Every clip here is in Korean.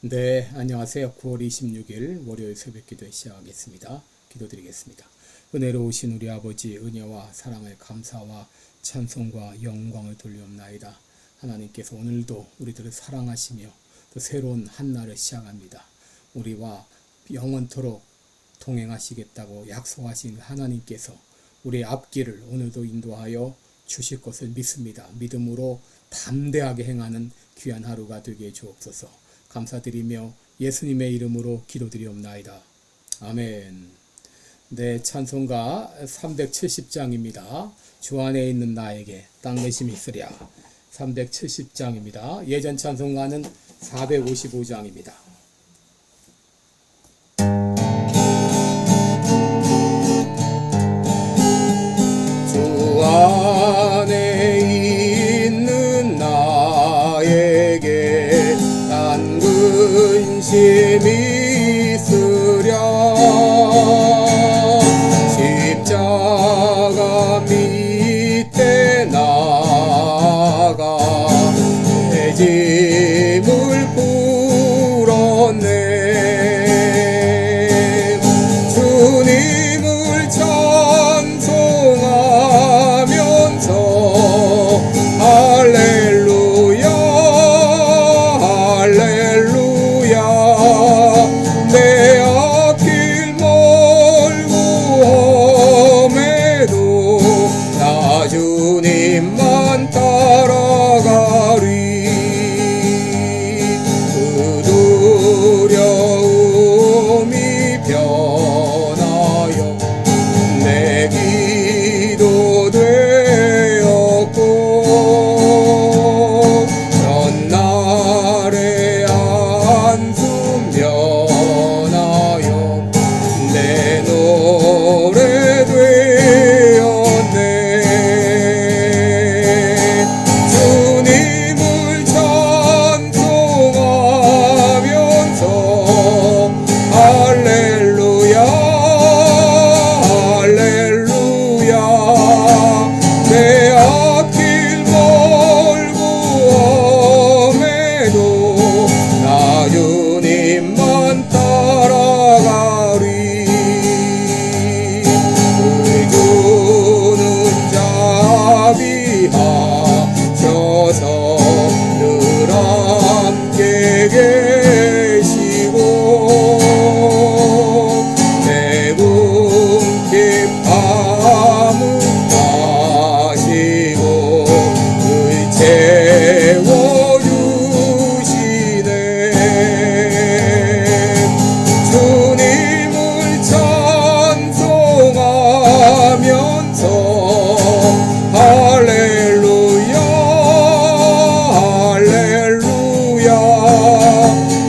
네, 안녕하세요. 9월 26일 월요일 새벽 기도 시작하겠습니다. 기도드리겠습니다. 은혜로우신 우리 아버지 은혜와 사랑을 감사와 찬송과 영광을 돌리옵나이다. 하나님께서 오늘도 우리들을 사랑하시며 또 새로운 한 날을 시작합니다. 우리와 영원토록 동행하시겠다고 약속하신 하나님께서 우리의 앞길을 오늘도 인도하여 주실 것을 믿습니다. 믿음으로 담대하게 행하는 귀한 하루가 되게 해 주옵소서. 감사드리며 예수님의 이름으로 기도드리옵나이다. 아멘. 네, 찬송가 370장입니다. 주 안에 있는 나에게 땅내심이 있으랴. 370장입니다. 예전 찬송가는 455장입니다. 주 안에 있는 나에게 근심이 있으랴. 십자가 밑에 나가 내 짐을 풀었네. 주님을 찬송하면서 할렐루야 할렐루야. 내 앞길 멀고 험해도 나 주님만 따라가리. 그 두려움이 변하여 내 기도 되었고 전날의 한숨 변하여 내 노래 되었네. 주님을 찬송하면서 할렐루야 할렐루야. 내 앞길 멀고 험해도 나 주님만 따라가리. 의주는 자비하셔서 늘 함께 계시고 내 궁핍 감응하시고 늘 채워주시네. 주님을 찬송하면서 할렐루야 할렐루야.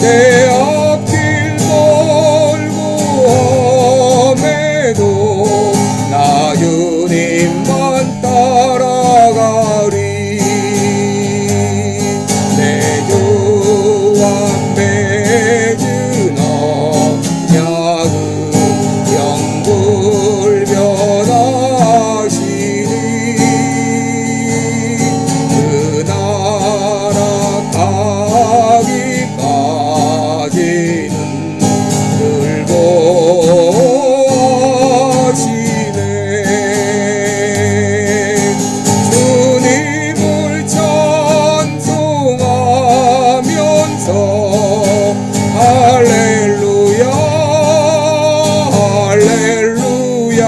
내 앞길 멀고 험해도 나 주님만 따라가리. 내 주 앞에 준 언약은 영불변하시니 그 나라 가기까지는 늘 보시네. 주님을 찬송하면서 할렐루야 할렐루야.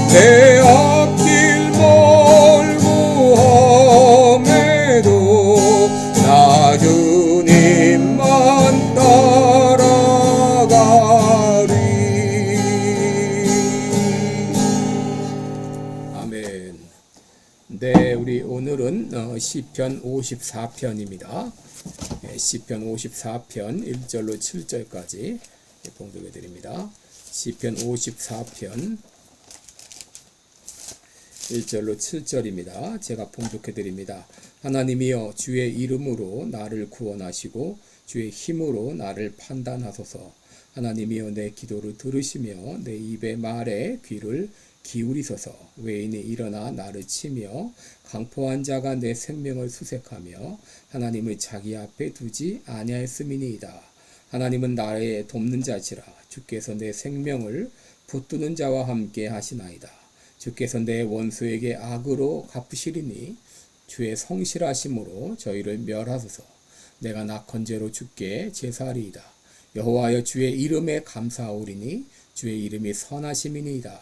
내 앞길 멀고 험해도 나 주님만 따라가리. 아멘. 네, 우리 오늘은 시편 54편입니다. 시편 54편 1절로 7절까지 봉독해 드립니다. 시편 54편 1절로 7절입니다. 제가 봉독해 드립니다. 하나님이여 주의 이름으로 나를 구원하시고 주의 힘으로 나를 판단하소서. 하나님이여 내 기도를 들으시며 내 입의 말에 귀를 기울이소서. 외인이 일어나 나를 치며 강포한 자가 내 생명을 수색하며 하나님을 자기 앞에 두지 아니하였음이니이다. 하나님은 나의 돕는 자시라. 주께서 내 생명을 붙드는 자와 함께 하시나이다. 주께서 내 원수에게 악으로 갚으시리니 주의 성실하심으로 저희를 멸하소서. 내가 낙헌제로 주께 제사하리이다. 여호와여 주의 이름에 감사하오리니 주의 이름이 선하심이니이다.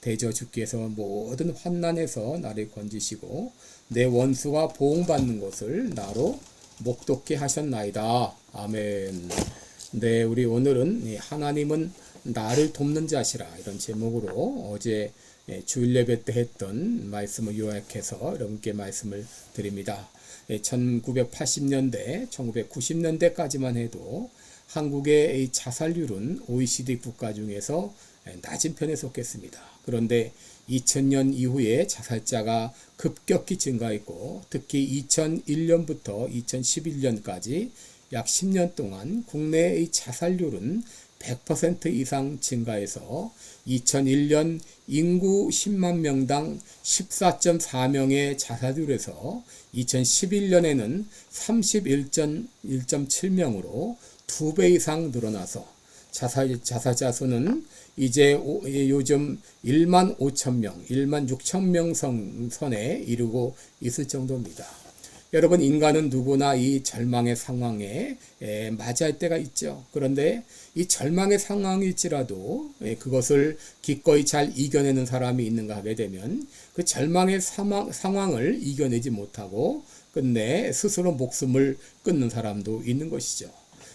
대저 주께서 모든 환난에서 나를 건지시고 내 원수가 보응받는 것을 나로 목독게 하셨나이다. 아멘. 네, 우리 오늘은 하나님은 나를 돕는 자시라 이런 제목으로 어제 주일 예배 때 했던 말씀을 요약해서 여러분께 말씀을 드립니다. 1980년대, 1990년대까지만 해도 한국의 자살률은 OECD 국가 중에서 낮은 편에 속했습니다. 그런데 2000년 이후에 자살자가 급격히 증가했고 특히 2001년부터 2011년까지 약 10년 동안 국내의 자살률은 100% 이상 증가해서 2001년 인구 10만 명당 14.4명의 자살률에서 2011년에는 31.7명으로 2배 이상 늘어나서 자살자 수는 이제 요즘 1만 5천 명, 1만 6천 명 선에 이르고 있을 정도입니다. 여러분, 인간은 누구나 이 절망의 상황에 맞이할 때가 있죠. 그런데 이 절망의 상황일지라도 그것을 기꺼이 잘 이겨내는 사람이 있는가 하게 되면 그 절망의 상황을 이겨내지 못하고 끝내 스스로 목숨을 끊는 사람도 있는 것이죠.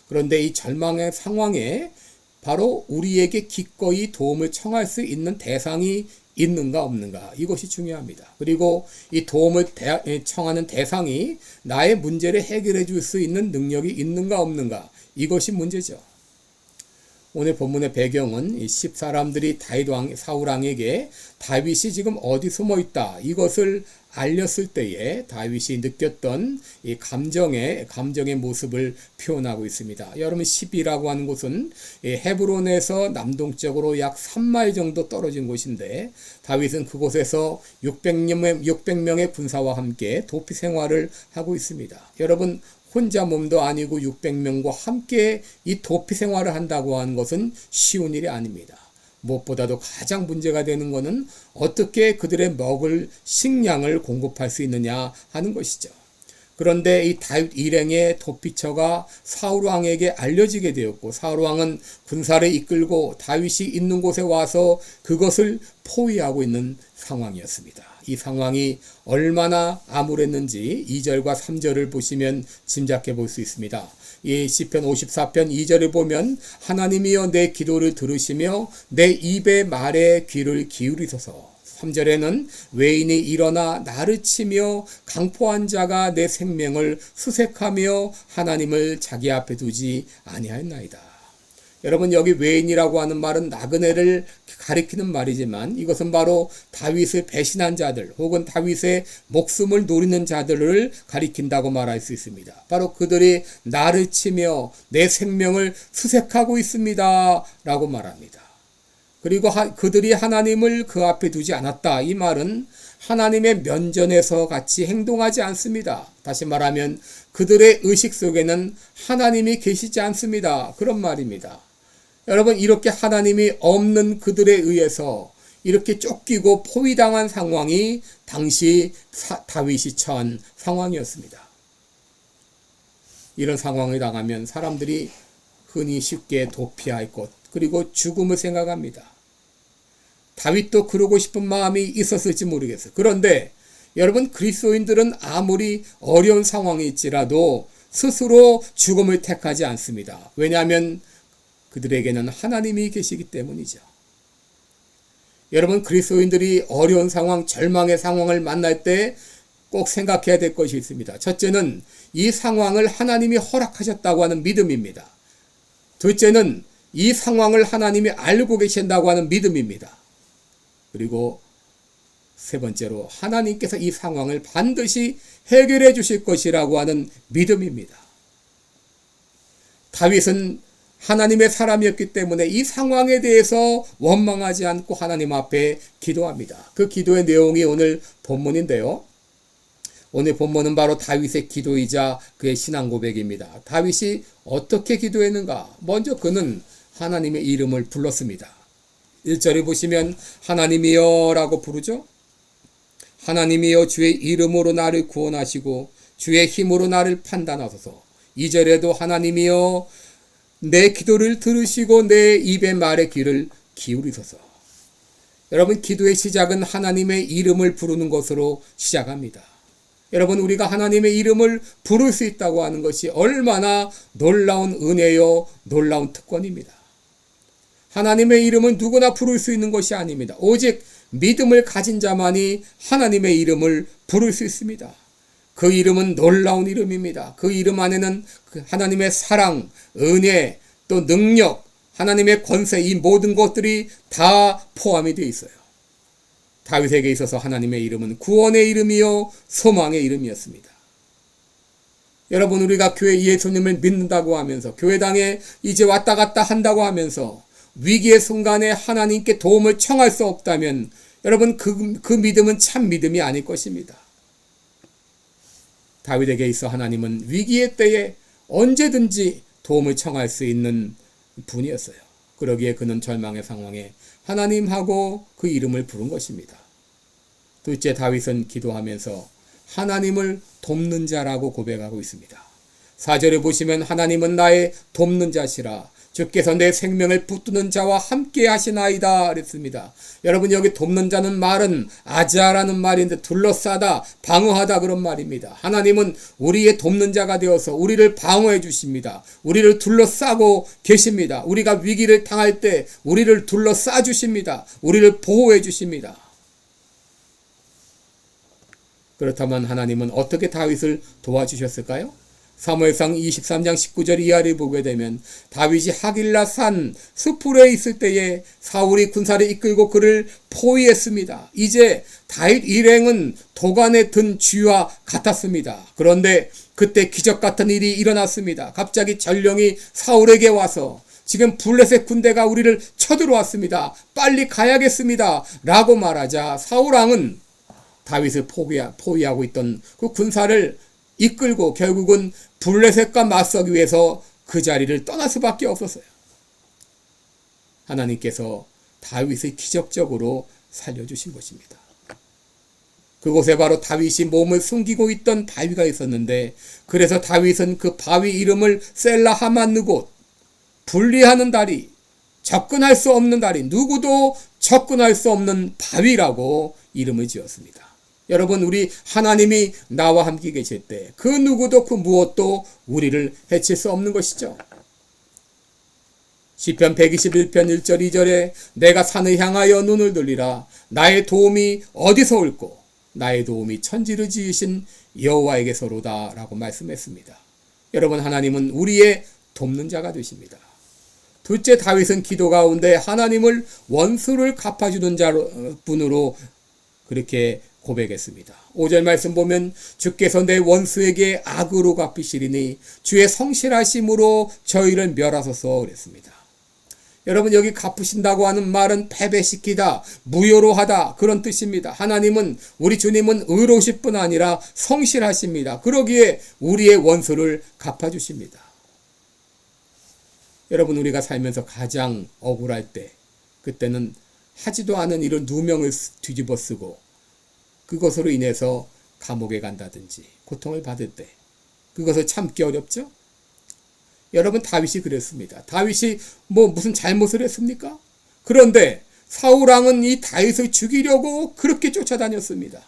그런데 이 절망의 상황에 바로 우리에게 기꺼이 도움을 청할 수 있는 대상이 있는가 없는가, 이것이 중요합니다. 그리고 이 도움을 청하는 대상이 나의 문제를 해결해 줄 수 있는 능력이 있는가 없는가, 이것이 문제죠. 오늘 본문의 배경은 이 10사람들이 사울왕에게 다윗이 지금 어디 숨어 있다, 이것을 알렸을 때에 다윗이 느꼈던 이 감정의 모습을 표현하고 있습니다. 여러분, 10이라고 하는 곳은 헤브론에서 남동쪽으로 약 3마일 정도 떨어진 곳인데 다윗은 그곳에서 600명의 군사와 함께 도피 생활을 하고 있습니다. 여러분, 혼자 몸도 아니고 600명과 함께 이 도피 생활을 한다고 하는 것은 쉬운 일이 아닙니다. 무엇보다도 가장 문제가 되는 것은 어떻게 그들의 먹을 식량을 공급할 수 있느냐 하는 것이죠. 그런데 이 다윗 일행의 도피처가 사울왕에게 알려지게 되었고 사울왕은 군사를 이끌고 다윗이 있는 곳에 와서 그것을 포위하고 있는 상황이었습니다. 이 상황이 얼마나 암울했는지 2절과 3절을 보시면 짐작해 볼 수 있습니다. 이 시편 54편 2절을 보면 하나님이여 내 기도를 들으시며 내 입의 말에 귀를 기울이소서. 3절에는 외인이 일어나 나를 치며 강포한 자가 내 생명을 수색하며 하나님을 자기 앞에 두지 아니하였나이다. 여러분, 여기 외인이라고 하는 말은 나그네를 가리키는 말이지만 이것은 바로 다윗을 배신한 자들 혹은 다윗의 목숨을 노리는 자들을 가리킨다고 말할 수 있습니다. 바로 그들이 나를 치며 내 생명을 수색하고 있습니다 라고 말합니다. 그리고 그들이 하나님을 그 앞에 두지 않았다. 이 말은 하나님의 면전에서 같이 행동하지 않습니다. 다시 말하면 그들의 의식 속에는 하나님이 계시지 않습니다. 그런 말입니다. 여러분, 이렇게 하나님이 없는 그들에 의해서 이렇게 쫓기고 포위당한 상황이 당시 다윗이 처한 상황이었습니다. 이런 상황을 당하면 사람들이 흔히 쉽게 도피할 것, 그리고 죽음을 생각합니다. 다윗도 그러고 싶은 마음이 있었을지 모르겠어요. 그런데 여러분, 그리스도인들은 아무리 어려운 상황일지라도 스스로 죽음을 택하지 않습니다. 왜냐하면 그들에게는 하나님이 계시기 때문이죠. 여러분, 그리스도인들이 어려운 상황, 절망의 상황을 만날 때 꼭 생각해야 될 것이 있습니다. 첫째는 이 상황을 하나님이 허락하셨다고 하는 믿음입니다. 둘째는 이 상황을 하나님이 알고 계신다고 하는 믿음입니다. 그리고 세 번째로 하나님께서 이 상황을 반드시 해결해 주실 것이라고 하는 믿음입니다. 다윗은 하나님의 사람이었기 때문에 이 상황에 대해서 원망하지 않고 하나님 앞에 기도합니다. 그 기도의 내용이 오늘 본문인데요. 오늘 본문은 바로 다윗의 기도이자 그의 신앙 고백입니다. 다윗이 어떻게 기도했는가? 먼저 그는 하나님의 이름을 불렀습니다. 1절에 보시면 하나님이여 라고 부르죠. 하나님이여 주의 이름으로 나를 구원하시고 주의 힘으로 나를 판단하소서. 2절에도 하나님이여 내 기도를 들으시고 내 입의 말에 귀를 기울이소서. 여러분, 기도의 시작은 하나님의 이름을 부르는 것으로 시작합니다. 여러분, 우리가 하나님의 이름을 부를 수 있다고 하는 것이 얼마나 놀라운 은혜요, 놀라운 특권입니다. 하나님의 이름은 누구나 부를 수 있는 것이 아닙니다. 오직 믿음을 가진 자만이 하나님의 이름을 부를 수 있습니다. 그 이름은 놀라운 이름입니다. 그 이름 안에는 하나님의 사랑, 은혜, 또 능력, 하나님의 권세, 이 모든 것들이 다 포함이 되어 있어요. 다윗에게 있어서 하나님의 이름은 구원의 이름이요 소망의 이름이었습니다. 여러분, 우리가 교회 예수님을 믿는다고 하면서 교회당에 이제 왔다 갔다 한다고 하면서 위기의 순간에 하나님께 도움을 청할 수 없다면 여러분, 그 믿음은 참 믿음이 아닐 것입니다. 다윗에게 있어 하나님은 위기의 때에 언제든지 도움을 청할 수 있는 분이었어요. 그러기에 그는 절망의 상황에 하나님하고 그 이름을 부른 것입니다. 둘째, 다윗은 기도하면서 하나님을 돕는 자라고 고백하고 있습니다. 4절에 보시면 하나님은 나의 돕는 자시라 주께서 내 생명을 붙드는 자와 함께 하시나이다 그랬습니다. 여러분, 여기 돕는 자는 말은 아자라는 말인데 둘러싸다, 방어하다 그런 말입니다. 하나님은 우리의 돕는 자가 되어서 우리를 방어해 주십니다. 우리를 둘러싸고 계십니다. 우리가 위기를 당할 때 우리를 둘러싸 주십니다. 우리를 보호해 주십니다. 그렇다면 하나님은 어떻게 다윗을 도와주셨을까요? 사무엘상 23장 19절 이하를 보게 되면 다윗이 하길라 산 스풀에 있을 때에 사울이 군사를 이끌고 그를 포위했습니다. 이제 다윗 일행은 도간에 든 쥐와 같았습니다. 그런데 그때 기적 같은 일이 일어났습니다. 갑자기 전령이 사울에게 와서 지금 블레셋 군대가 우리를 쳐들어왔습니다. 빨리 가야겠습니다. 라고 말하자 사울왕은 다윗을 포위하고 있던 그 군사를 이끌고 결국은 블레셋과 맞서기 위해서 그 자리를 떠날 수밖에 없었어요. 하나님께서 다윗을 기적적으로 살려주신 것입니다. 그곳에 바로 다윗이 몸을 숨기고 있던 바위가 있었는데, 그래서 다윗은 그 바위 이름을 셀라 하만느곳, 분리하는 다리, 접근할 수 없는 다리, 누구도 접근할 수 없는 바위라고 이름을 지었습니다. 여러분, 우리 하나님이 나와 함께 계실 때 그 누구도 그 무엇도 우리를 해칠 수 없는 것이죠. 시편 121편 1절 2절에 내가 산을 향하여 눈을 돌리라 나의 도움이 어디서 올꼬 나의 도움이 천지를 지으신 여호와에게서로다 라고 말씀했습니다. 여러분, 하나님은 우리의 돕는 자가 되십니다. 둘째, 다윗은 기도 가운데 하나님을 원수를 갚아주는 분으로 그렇게 고백했습니다. 5절 말씀 보면 주께서 내 원수에게 악으로 갚으시리니 주의 성실하심으로 저희를 멸하소서 그랬습니다. 여러분, 여기 갚으신다고 하는 말은 패배시키다, 무효로 하다 그런 뜻입니다. 하나님은, 우리 주님은 의로우실 뿐 아니라 성실하십니다. 그러기에 우리의 원수를 갚아주십니다. 여러분, 우리가 살면서 가장 억울할 때, 그때는 하지도 않은 일을 누명을 뒤집어 쓰고 그것으로 인해서 감옥에 간다든지 고통을 받을 때 그것을 참기 어렵죠? 여러분, 다윗이 그랬습니다. 다윗이 무슨 잘못을 했습니까? 그런데 사울왕은 이 다윗을 죽이려고 그렇게 쫓아다녔습니다.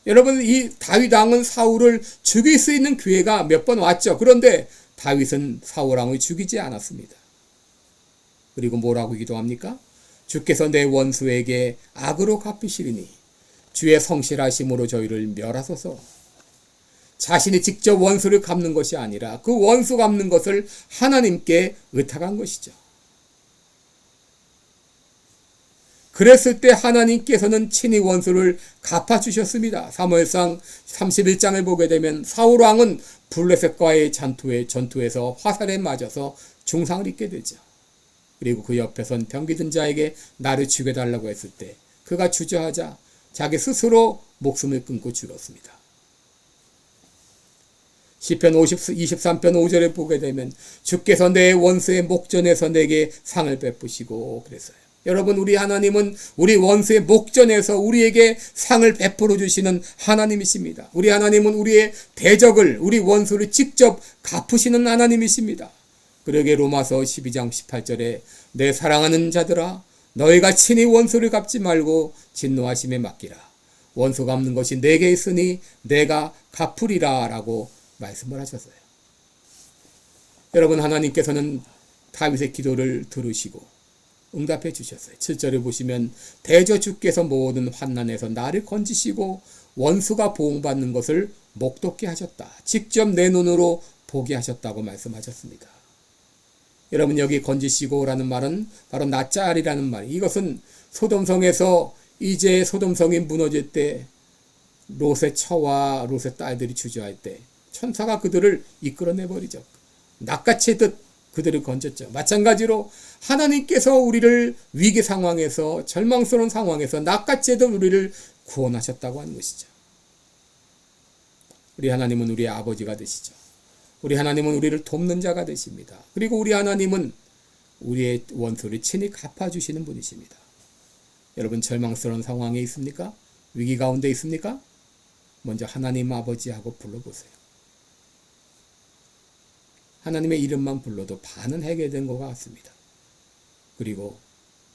여러분, 이 다윗왕은 사울을 죽일 수 있는 기회가 몇 번 왔죠. 그런데 다윗은 사울왕을 죽이지 않았습니다. 그리고 뭐라고 기도합니까? 주께서 내 원수에게 악으로 갚으시리니 주의 성실하심으로 저희를 멸하소서. 자신이 직접 원수를 갚는 것이 아니라 그 원수 갚는 것을 하나님께 의탁한 것이죠. 그랬을 때 하나님께서는 친히 원수를 갚아주셨습니다. 사무엘상 31장을 보게 되면 사울 왕은 블레셋과의 전투에서 화살에 맞아서 중상을 입게 되죠. 그리고 그 옆에선 병기든 자에게 나를 죽여달라고 했을 때 그가 주저하자 자기 스스로 목숨을 끊고 죽었습니다. 시편 23편 5절에 보게 되면 주께서 내 원수의 목전에서 내게 상을 베푸시고 그랬어요. 여러분, 우리 하나님은 우리 원수의 목전에서 우리에게 상을 베풀어 주시는 하나님이십니다. 우리 하나님은 우리의 대적을, 우리 원수를 직접 갚으시는 하나님이십니다. 그러게 로마서 12장 18절에 내 사랑하는 자들아 너희가 친히 원수를 갚지 말고 진노하심에 맡기라. 원수 갚는 것이 내게 있으니 내가 갚으리라 라고 말씀을 하셨어요. 여러분, 하나님께서는 다윗의 기도를 들으시고 응답해 주셨어요. 7절에 보시면 대저 주께서 모든 환난에서 나를 건지시고 원수가 보응받는 것을 목독게 하셨다. 직접 내 눈으로 보게 하셨다고 말씀하셨습니다. 여러분, 여기 건지시고라는 말은 바로 낫짤이라는 말. 이것은 소돔성에서 이제 소돔성이 무너질 때 롯의 처와 롯의 딸들이 주저할 때 천사가 그들을 이끌어내버리죠. 낚아채듯 그들을 건졌죠. 마찬가지로 하나님께서 우리를 위기 상황에서 절망스러운 상황에서 낚아채듯 우리를 구원하셨다고 하는 것이죠. 우리 하나님은 우리의 아버지가 되시죠. 우리 하나님은 우리를 돕는 자가 되십니다. 그리고 우리 하나님은 우리의 원수를 친히 갚아주시는 분이십니다. 여러분, 절망스러운 상황에 있습니까? 위기 가운데 있습니까? 먼저 하나님 아버지하고 불러보세요. 하나님의 이름만 불러도 반은 해결된 것 같습니다. 그리고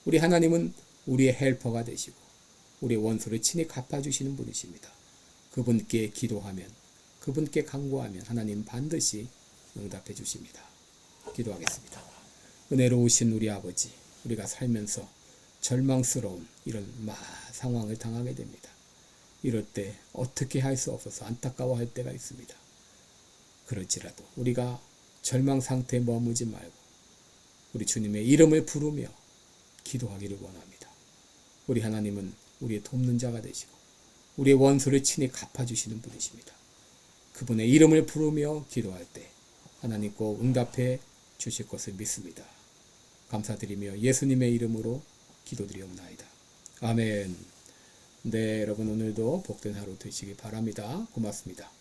우리 하나님은 우리의 헬퍼가 되시고 우리의 원수를 친히 갚아주시는 분이십니다. 그분께 기도하면, 그분께 간구하면 하나님 반드시 응답해 주십니다. 기도하겠습니다. 은혜로우신 우리 아버지, 우리가 살면서 절망스러운 이런 상황을 당하게 됩니다. 이럴 때 어떻게 할 수 없어서 안타까워할 때가 있습니다. 그럴지라도 우리가 절망 상태에 머무지 말고 우리 주님의 이름을 부르며 기도하기를 원합니다. 우리 하나님은 우리의 돕는 자가 되시고 우리의 원수를 친히 갚아주시는 분이십니다. 그분의 이름을 부르며 기도할 때 하나님 꼭 응답해 주실 것을 믿습니다. 감사드리며 예수님의 이름으로 기도드리옵나이다. 아멘. 네, 여러분 오늘도 복된 하루 되시기 바랍니다. 고맙습니다.